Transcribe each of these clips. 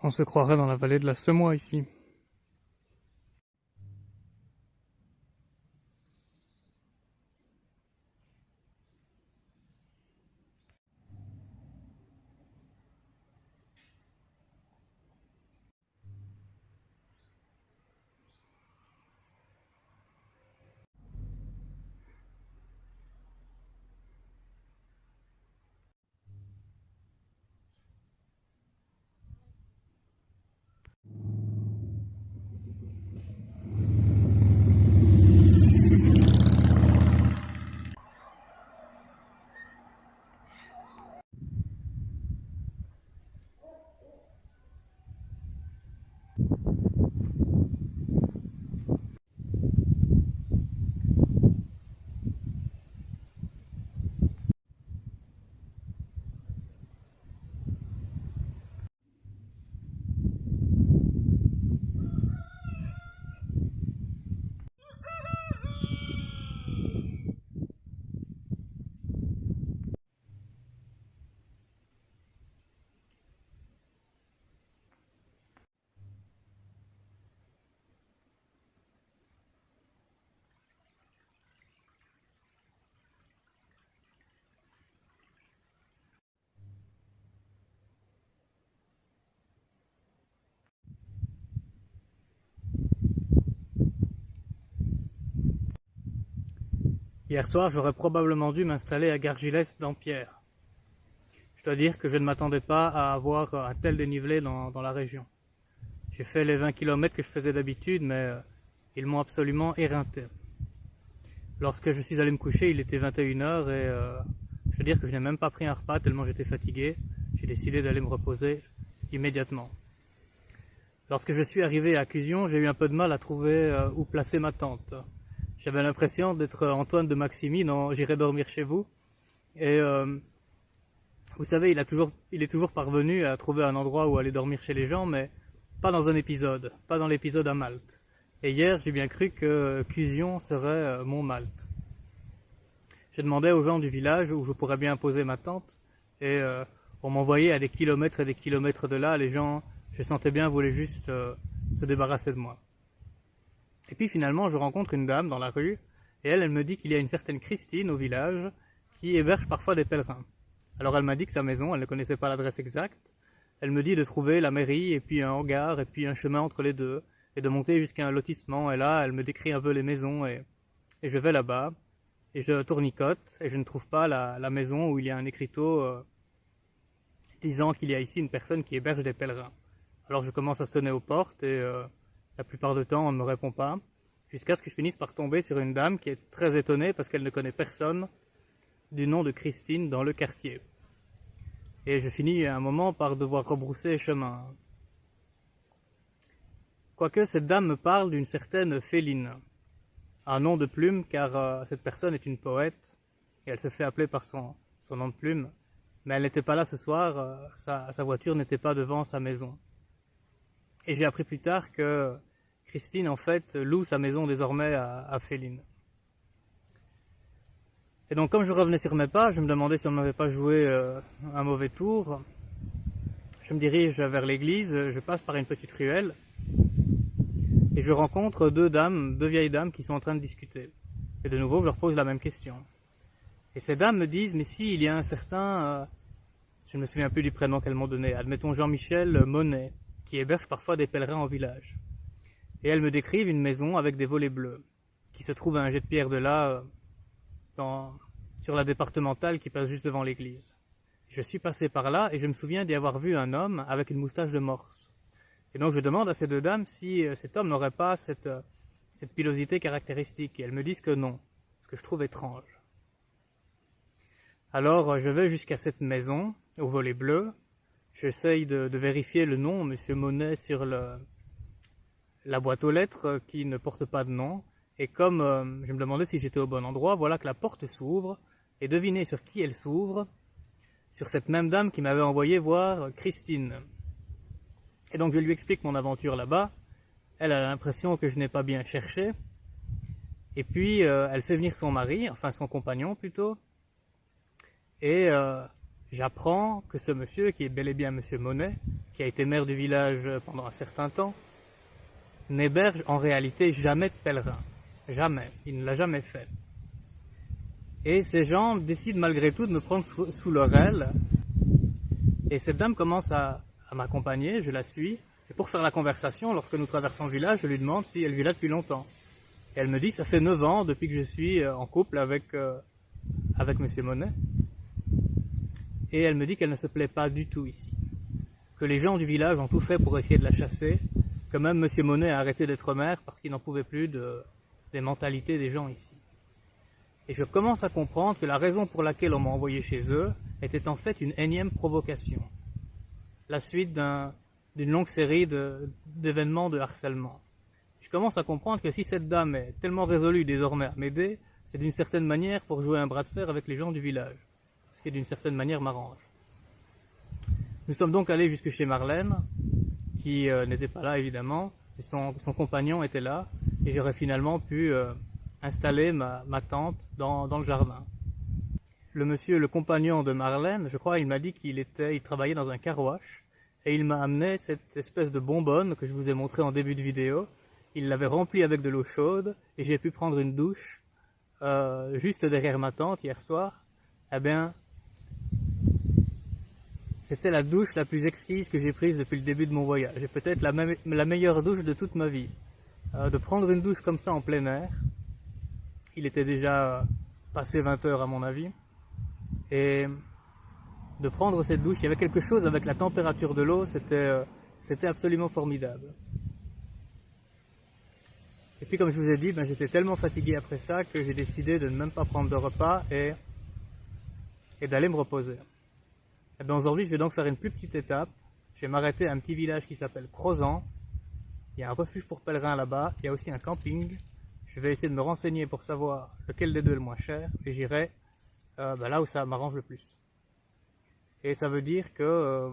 On se croirait dans la vallée de la Semois ici. Hier soir, j'aurais probablement dû m'installer à Gargilès d'Ampierre. Je dois dire que je ne m'attendais pas à avoir un tel dénivelé dans la région. J'ai fait les 20 km que je faisais d'habitude, mais ils m'ont absolument éreinté. Lorsque je suis allé me coucher, il était 21 h et je veux dire que je n'ai même pas pris un repas tellement j'étais fatigué. J'ai décidé d'aller me reposer immédiatement. Lorsque je suis arrivé à Cusion, j'ai eu un peu de mal à trouver où placer ma tente. J'avais l'impression d'être Antoine de Maximi dans J'irai dormir chez vous. Et vous savez, il est toujours parvenu à trouver un endroit où aller dormir chez les gens, mais pas dans un épisode, pas dans l'épisode à Malte. Et hier, j'ai bien cru que Cusion serait mon Malte. Je demandais aux gens du village où je pourrais bien poser ma tente, et on m'envoyait à des kilomètres et des kilomètres de là. Les gens, je sentais bien, voulaient juste se débarrasser de moi. Et puis finalement, je rencontre une dame dans la rue, et elle me dit qu'il y a une certaine Christine au village qui héberge parfois des pèlerins. Alors elle m'a dit que sa maison, elle ne connaissait pas l'adresse exacte. Elle me dit de trouver la mairie, et puis un hangar, et puis un chemin entre les deux, et de monter jusqu'à un lotissement. Et là, elle me décrit un peu les maisons, et je vais là-bas, et je tournicote, et je ne trouve pas la maison où il y a un écriteau disant qu'il y a ici une personne qui héberge des pèlerins. Alors je commence à sonner aux portes, et la plupart du temps, on ne me répond pas, jusqu'à ce que je finisse par tomber sur une dame qui est très étonnée parce qu'elle ne connaît personne du nom de Christine dans le quartier. Et je finis à un moment par devoir rebrousser chemin. Quoique cette dame me parle d'une certaine Féline, un nom de plume car cette personne est une poète et elle se fait appeler par son nom de plume, mais elle n'était pas là ce soir, sa voiture n'était pas devant sa maison. Et j'ai appris plus tard que Christine, en fait, loue sa maison désormais à Féline. Et donc, comme je revenais sur mes pas, je me demandais si on ne m'avait pas joué un mauvais tour. Je me dirige vers l'église, je passe par une petite ruelle, et je rencontre deux vieilles dames qui sont en train de discuter. Et de nouveau, je leur pose la même question. Et ces dames me disent, mais si, il y a un certain, je ne me souviens plus du prénom qu'elles m'ont donné, admettons Jean-Michel Monet, qui héberge parfois des pèlerins en village. Et elles me décrivent une maison avec des volets bleus, qui se trouve à un jet de pierre de là, sur la départementale qui passe juste devant l'église. Je suis passé par là et je me souviens d'y avoir vu un homme avec une moustache de morse. Et donc je demande à ces deux dames si cet homme n'aurait pas cette pilosité caractéristique. Et elles me disent que non, ce que je trouve étrange. Alors je vais jusqu'à cette maison, au volet bleu. J'essaye de vérifier le nom, Monsieur Monet, sur la boîte aux lettres qui ne porte pas de nom. Et comme je me demandais si j'étais au bon endroit, voilà que la porte s'ouvre. Et devinez sur qui elle s'ouvre? Sur cette même dame qui m'avait envoyé voir Christine. Et donc je lui explique mon aventure là-bas. Elle a l'impression que je n'ai pas bien cherché. Et puis elle fait venir son mari, enfin son compagnon plutôt. Et j'apprends que ce monsieur, qui est bel et bien monsieur Monet, qui a été maire du village pendant un certain temps, n'héberge en réalité jamais de pèlerins. Jamais. Il ne l'a jamais fait. Et ces gens décident malgré tout de me prendre sous leur aile. Et cette dame commence à m'accompagner, je la suis. Et pour faire la conversation, lorsque nous traversons le village, je lui demande si elle vit là depuis longtemps. Et elle me dit, ça fait 9 ans depuis que je suis en couple avec monsieur Monet. Et elle me dit qu'elle ne se plaît pas du tout ici. Que les gens du village ont tout fait pour essayer de la chasser. Que même monsieur Monet a arrêté d'être maire parce qu'il n'en pouvait plus des mentalités des gens ici. Et je commence à comprendre que la raison pour laquelle on m'a envoyé chez eux était en fait une énième provocation. La suite d'une longue série d'événements de harcèlement. Je commence à comprendre que si cette dame est tellement résolue désormais à m'aider, c'est d'une certaine manière pour jouer un bras de fer avec les gens du village. Ce qui d'une certaine manière m'arrange. Nous sommes donc allés jusque chez Marlène, qui n'était pas là évidemment, et son compagnon était là, et j'aurais finalement pu installer ma tente dans le jardin. Le monsieur, le compagnon de Marlène, je crois, il m'a dit qu'il travaillait dans un car wash, et il m'a amené cette espèce de bonbonne que je vous ai montré en début de vidéo. Il l'avait remplie avec de l'eau chaude, et j'ai pu prendre une douche juste derrière ma tente hier soir. Eh bien, c'était la douche la plus exquise que j'ai prise depuis le début de mon voyage, et peut-être la meilleure douche de toute ma vie. De prendre une douche comme ça en plein air, il était déjà passé 20 heures à mon avis, et de prendre cette douche, il y avait quelque chose avec la température de l'eau, c'était absolument formidable. Et puis comme je vous ai dit, j'étais tellement fatigué après ça que j'ai décidé de ne même pas prendre de repas et d'aller me reposer. Et bien aujourd'hui, je vais donc faire une plus petite étape. Je vais m'arrêter à un petit village qui s'appelle Crozant. Il y a un refuge pour pèlerins là-bas. Il y a aussi un camping. Je vais essayer de me renseigner pour savoir lequel des deux est le moins cher. Et j'irai là où ça m'arrange le plus. Et ça veut dire que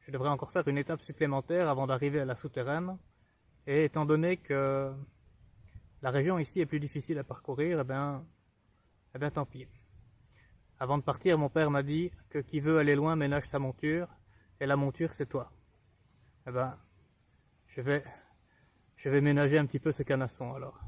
je devrais encore faire une étape supplémentaire avant d'arriver à la souterraine. Et étant donné que la région ici est plus difficile à parcourir, eh bien tant pis. Avant de partir, mon père m'a dit que qui veut aller loin ménage sa monture, et la monture c'est toi. Eh ben, je vais ménager un petit peu ce canasson alors.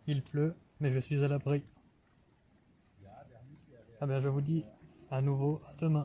Il pleut, mais je suis à l'abri. Ah ben je vous dis à nouveau à demain.